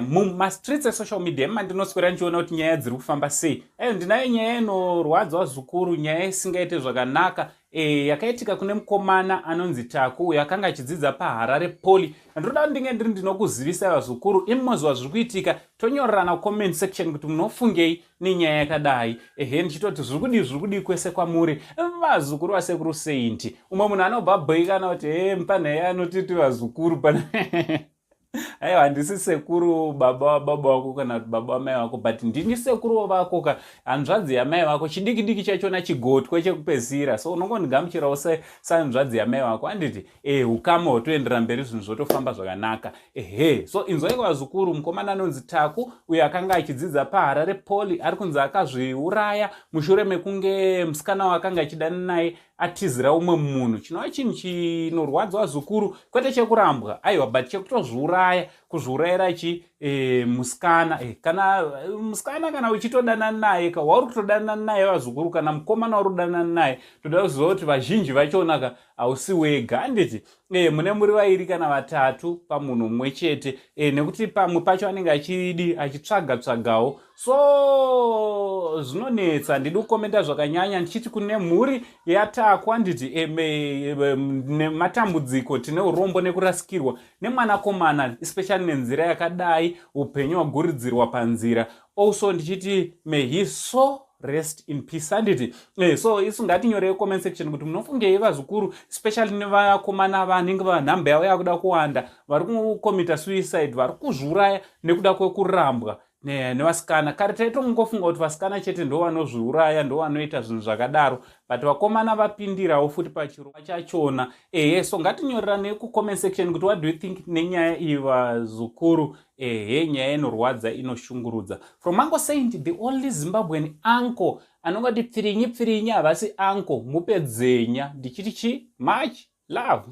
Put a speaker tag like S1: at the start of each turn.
S1: mumastreets esocial media mandinoswera ndichiona kuti nyaya dziri kufamba sei. Ndinayo nyaya inorwadza zvikuru, nyaya isingaite zvakanaka yakaitika kune mukomana anonzi Taku uyo akanga achidzidza paHarare Poly. Ndoda ndinge ndinokuzivisa zvikuru imwe zviri kuitika, tonyorerana comment section kuti munofungei nenyaya yakadai. Ndichitoti zviri kudi kwese kwamuri vazukuru vasekuru Saint. Umwe munhu anobva bhoikana kuti mupanhai anotiti vazukuru pana aiwa handisi sekuru baba wako kana baba wamai wako, but ndini sekuru vako hanzvadzi yamai vako, chidiki chachona chigotwe chekupedzisira. So unongondigamuchirawo sanzvadzi yamai vako. Handiti ukama hwotoendera mberi zvinhu zvotofamba zvakanaka. So inzwai vazukuru, mukomana anonzi Taku uyo akanga achidzidza paHarare Poly ari kunzi akazviuraya mushure mekunge musikana wakanga achidana naye Atizira umwe munhu. Chinova chinhu chinorwadza zvikuru, kwete chekurambwa aiwa, but chekutozviuraya, kuzviurayira musikana. Kana musikana kana uchitodana naye, wauri kutodana naye vazukuru, kana mukomana wauri kudana naye, toda kuziva kuti vazhinji vachona hausi wega. Handiti mune muri vairi kana vatatu pamunhu mumwe chete, nekuti pamwe pacho anenge achitsvaga-tsvagawo. So zvinonetsa. Ndidi kukomenta zvakanyanya ndichiti kune mhuri yaTaku, handiti nematambudziko, tine urombo nekurasikirwa nemwanakomana, especially nenzira yakadai, upenyu hwaguridzirwa panzira. Also ndichiti may he so rest in peace. Handiti so isu ngatinyorei comment section kuti munofungei vazukuru, especially nevakomana vanenge vanhamba yavo yakuda kuwanda, vari kukomita suicide, vari kuzviuraya nekuda kwekurambwa nevasikana. Kare taitongofunga kuti vasikana chete ndo vanozviuraya, ndo vanoita zvinhu zvakadaro, but vakomana vapindirawo futi pachirongwa chachona. So ngatinyorerane kucomment section kuti what do you think nenyaya iyi vazukuru. Nyaya inorwadza, inoshungurudza. From Mango Saint, the only Zimbabwean uncle anongoti pfirinyi havasi uncle, mupedzenya. Ndichiti much love.